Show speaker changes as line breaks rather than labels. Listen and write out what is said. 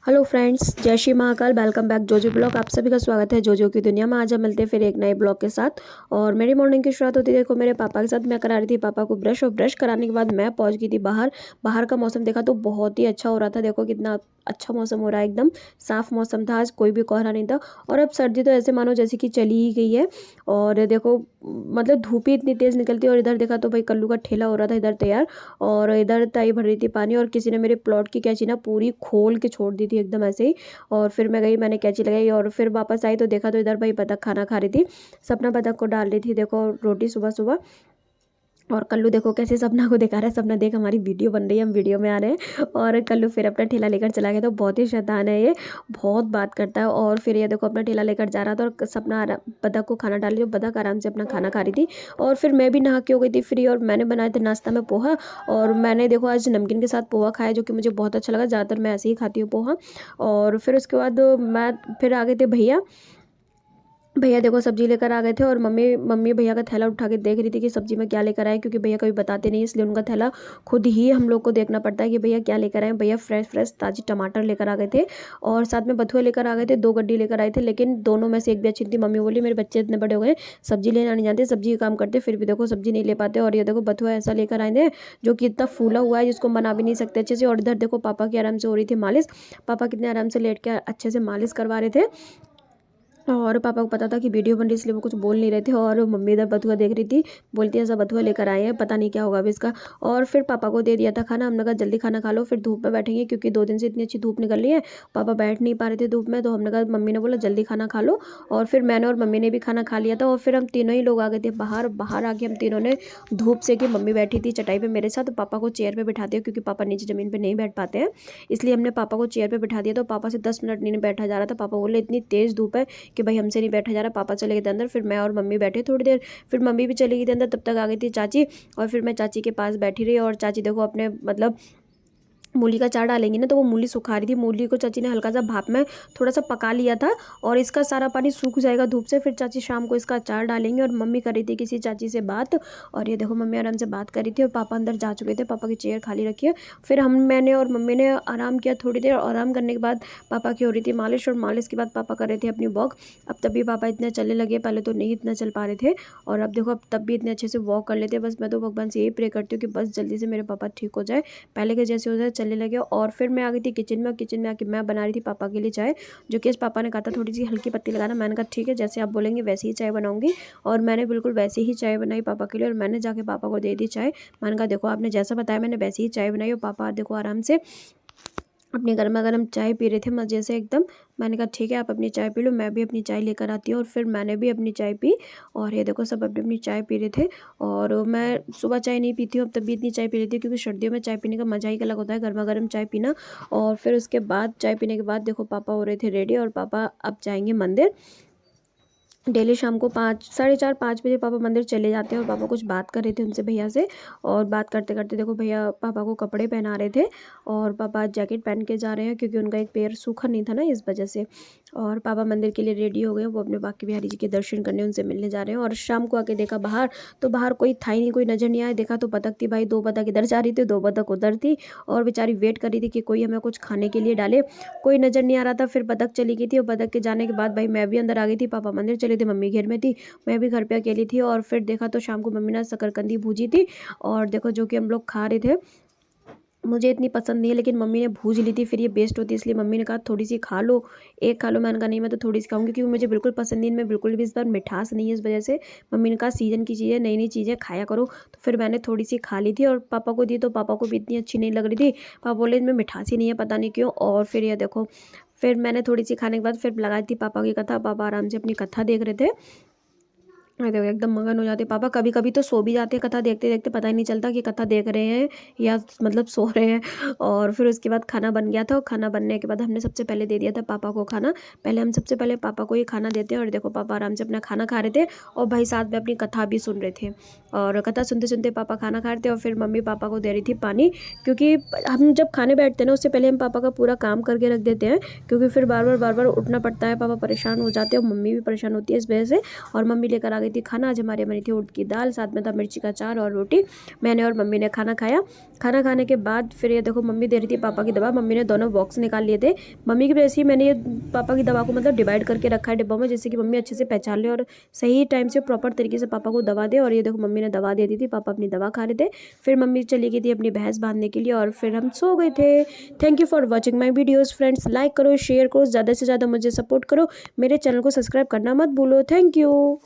Hello friends, जय Shri Mahakal. Welcome back जोजो blog. आप सभी का स्वागत है जोजो की दुनिया में। आज हम मिलते हैं फिर एक नए ब्लॉग के साथ। और मेरी मॉर्निंग की शुरुआत होती है देखो मेरे पापा के साथ। मैं करा रही थी पापा को ब्रश, और ब्रश कराने के बाद मैं पहुंच गई थी बाहर। बाहर का मौसम देखा तो बहुत ही अच्छा हो रहा था। देखो कितना अच्छा मौसम हो रहा है, एकदम साफ मौसम था आज, कोई भी कोहरा नहीं था। और अब सर्दी तो ऐसे मानो जैसे कि चली ही गई है। और देखो मतलब धूप ही इतनी तेज़ निकलती है। और इधर देखा तो भाई कल्लू का ठेला हो रहा था इधर तैयार, और इधर ताई भर रही थी पानी। और किसी ने मेरे प्लॉट की कैंची ना पूरी खोल के छोड़ दी थी एकदम ऐसे ही। और फिर मैं गई, मैंने कैंची लगाई और फिर वापस आई तो देखा तो इधर भाई बतख खाना खा रही थी। सपना बतख को डाल रही थी देखो रोटी सुबह सुबह। और कल्लू देखो कैसे सपना को दिखा रहा है। सपना देख हमारी वीडियो बन रही है, हम वीडियो में आ रहे हैं। और कल्लू फिर अपना ठेला लेकर चला गया। तो बहुत ही शैतान है ये, बहुत बात करता है। और फिर ये देखो अपना ठेला लेकर जा रहा था और सपना बतख को खाना डाल रही, बतख आराम से अपना खाना खा रही थी। और फिर मैं भी नहा के हो गई थी फ्री, और मैंने बनाए थे नाश्ता में पोहा। और मैंने देखो आज नमकीन के साथ पोहा खाया, जो कि मुझे बहुत अच्छा लगा। ज़्यादातर मैं ऐसे ही खाती हूँ पोहा। और फिर उसके बाद मैं फिर आ गए थे भैया। भैया देखो सब्जी लेकर आ गए थे। और मम्मी मम्मी भैया का थैला उठा के देख रही थी कि सब्जी में क्या लेकर आए, क्योंकि भैया कभी बताते नहीं, इसलिए उनका थैला खुद ही हम लोग को देखना पड़ता है कि भैया क्या लेकर आए। भैया फ्रेश फ्रेश ताजी टमाटर लेकर आ गए थे, और साथ में बथुए लेकर आ गए थे। 2 गड्डी लेकर आए थे, लेकिन दोनों में से एक भी अच्छी थी। मम्मी बोली मेरे बच्चे इतने बड़े हो गए, सब्जी लेना नहीं जानते, सब्जी का काम करते, फिर भी देखो सब्जी नहीं ले पाते। और ये देखो बथुआ ऐसा लेकर आए थे जो कि इतना फूला हुआ है जिसको बना भी नहीं सकते अच्छे से। और इधर देखो पापा की आराम से हो रही थी मालिश। पापा कितने आराम से लेट के अच्छे से मालिश करवा रहे थे। और पापा को पता था कि वीडियो बन रही, इसलिए वो कुछ बोल नहीं रहे थे। और मम्मी इधर बथुआ देख रही थी, बोलती है ऐसा बथुआ लेकर आए हैं, पता नहीं क्या होगा अभी इसका। और फिर पापा को दे दिया था खाना। हमने कहा जल्दी खाना खा लो, फिर धूप में बैठेंगे, क्योंकि 2 दिन से इतनी अच्छी धूप निकल रही है। पापा बैठ नहीं पा रहे थे धूप में, तो हमने कहा, मम्मी ने बोला जल्दी खाना खा लो। और फिर मैंने और मम्मी ने भी खाना खा लिया था। और फिर हम तीनों ही लोग आ गए थे बाहर। बाहर आके हम तीनों ने धूप से कि मम्मी बैठी थी चटाई पे मेरे साथ, तो पापा को चेयर पे बिठाते हैं, क्योंकि पापा नीचे ज़मीन पे नहीं बैठ पाते हैं। इसलिए हमने पापा को चेयर पे बिठा दिया। तो पापा से 10 मिनट नहीं बैठा जा रहा था। पापा बोले इतनी तेज़ धूप है कि भाई हमसे नहीं बैठा जा रहा। पापा चले गए थे अंदर, फिर मैं और मम्मी बैठे थोड़ी देर। फिर मम्मी भी चली गई थी अंदर, तब तक आ गई थी चाची। और फिर मैं चाची के पास बैठी रही। और चाची देखो अपने मतलब मूली का अचार डालेंगी ना, तो वो मूली सुखा रही थी। मूली को चाची ने हल्का सा भाप में थोड़ा सा पका लिया था, और इसका सारा पानी सूख जाएगा धूप से। फिर चाची शाम को इसका अचार डालेंगे। और मम्मी कर रही थी किसी चाची से बात। और ये देखो मम्मी आराम से बात कर रही थी, और पापा अंदर जा चुके थे, पापा की चेयर खाली रखी है। फिर मैंने और मम्मी ने आराम किया थोड़ी देर। आराम करने के बाद पापा की हो रही थी मालिश, और मालिश के बाद पापा कर रहे थे अपनी वॉक। अब तभी पापा इतने चलने लगे, पहले तो नहीं इतना चल पा रहे थे। और अब देखो अब तब भी इतने अच्छे से वॉक कर लेते हैं। बस मैं तो भगवान से यही प्रे करती हूँ कि बस जल्दी से मेरे पापा ठीक हो जाए, पहले के जैसे हो जाए, चलने लगे। और फिर मैं आ गई थी किचन में, और किचन में आके मैं बना रही थी पापा के लिए चाय, जो कि इस पापा ने कहा था थोड़ी सी हल्की पत्ती लगाना। मैंने कहा ठीक है, जैसे आप बोलेंगे वैसे ही चाय बनाऊंगी। और मैंने बिल्कुल वैसे ही चाय बनाई पापा के लिए, और मैंने जाके पापा को दे दी चाय। मैंने कहा देखो आपने जैसा बताया मैंने वैसे ही चाय बनाई। और पापा देखो आराम से अपनी गर्मा गर्म चाय पी रहे थे मज़े से एकदम। मैंने कहा ठीक है आप अपनी चाय पी लो, मैं भी अपनी चाय लेकर आती हूँ। और फिर मैंने भी अपनी चाय पी। और ये देखो सब अपनी अपनी चाय पी रहे थे। और मैं सुबह चाय नहीं पीती हूँ, अब तब भी इतनी चाय पी रही थी, क्योंकि सर्दियों में चाय पीने का मज़ा ही अलग होता है, गर्मा गर्म चाय पीना। और फिर उसके बाद चाय पीने के बाद देखो पापा हो रहे थे रेडी, और पापा अब जाएंगे मंदिर। डेली शाम को 5 साढ़े 4 5 बजे पापा मंदिर चले जाते हैं। और पापा कुछ बात कर रहे थे उनसे भैया से। और बात करते करते देखो भैया पापा को कपड़े पहना रहे थे। और पापा जैकेट पहन के जा रहे हैं, क्योंकि उनका एक पैर सूखा नहीं था ना, इस वजह से। और पापा मंदिर के लिए रेडी हो गए, वो अपने बाकी बिहारी जी के दर्शन करने उनसे मिलने जा रहे हैं। और शाम को आके देखा बाहर, तो बाहर कोई था ही नहीं, कोई नज़र नहीं आया। देखा तो बतख थी भाई, 2 बतख इधर जा रही थी, 2 बतख उधर थी। और बेचारी वेट कर रही थी कि कोई हमें कुछ खाने के लिए डाले, कोई नज़र नहीं आ रहा था। फिर बतख चली गई थी, और बतख के जाने के बाद भाई मैं भी अंदर आ गई थी। पापा मंदिर चले थे, मम्मी घर में थी, मैं भी घर पे अकेली थी। और फिर देखा तो शाम को मम्मी ने शकरकंदी भूजी थी, और देखो जो कि हम लोग खा रहे थे। मुझे इतनी पसंद नहीं है, लेकिन मम्मी ने भूज ली थी, फिर ये वेस्ट होती है, इसलिए मम्मी ने कहा थोड़ी सी खा लो, एक खा लो। मैंने कहा नहीं मैं तो थोड़ी सी खाऊंगी, क्योंकि मुझे बिल्कुल पसंद नहीं है, मैं बिल्कुल भी इस बार मिठास नहीं है, इस वजह से। मम्मी ने कहा सीजन की चीज़ें, नई नई चीज़ें खाया करो। तो फिर मैंने थोड़ी सी खा ली थी, और पापा को दी, तो पापा को भी इतनी अच्छी नहीं लग रही थी। पापा बोले इनमें मिठास ही नहीं है, पता नहीं क्यों। और फिर ये देखो फिर मैंने थोड़ी सी खाने के बाद फिर लगाई थी पापा की कथा। पापा आराम से अपनी कथा देख रहे थे। अरे देखो एकदम मगन हो जाते पापा। कभी कभी तो सो भी जाते हैं कथा देखते देखते, पता ही नहीं चलता कि कथा देख रहे हैं या मतलब सो रहे हैं। और फिर उसके बाद खाना बन गया था, और खाना बनने के बाद हमने सबसे पहले दे दिया था पापा को खाना। पहले हम सबसे पहले पापा को ही खाना देते हैं। और देखो पापा आराम से अपना खाना खा रहे थे, और भाई साथ में अपनी कथा भी सुन रहे थे। और कथा सुनते सुनते पापा खाना खा रहे थे। और फिर मम्मी पापा को दे रही थी पानी, क्योंकि हम जब खाने बैठते हैं ना, उससे पहले हम पापा का पूरा काम करके रख देते हैं, क्योंकि फिर बार बार उठना पड़ता है, पापा परेशान हो जाते हैं, और मम्मी भी परेशान होती है इस वजह से। और मम्मी लेकर आ गई रही थी खाना। आज हमारी बनी थी उड़द की दाल, साथ में था मिर्ची का अचार और रोटी। मैंने और मम्मी ने खाना खाया। खाना खाने के बाद फिर ये देखो मम्मी दे रही थी पापा की दवा। मम्मी ने दोनों बॉक्स निकाल लिए थे। मम्मी की वजह से मैंने ये पापा की दवा को मतलब डिवाइड करके रखा है डिब्बों में, जिससे कि मम्मी अच्छे से पहचान ले और सही टाइम से प्रॉपर तरीके से पापा को दवा दे। और ये देखो मम्मी ने दवा दे दी थी, पापा अपनी दवा खा रहे थे। फिर मम्मी चली गई थी अपनी भैंस बांधने के लिए और फिर हम सो गए थे। Thank you for watching my videos friends. Like करो, शेयर करो, ज़्यादा से ज़्यादा मुझे सपोर्ट करो। मेरे चैनल को सब्सक्राइब करना मत भूलो। Thank you.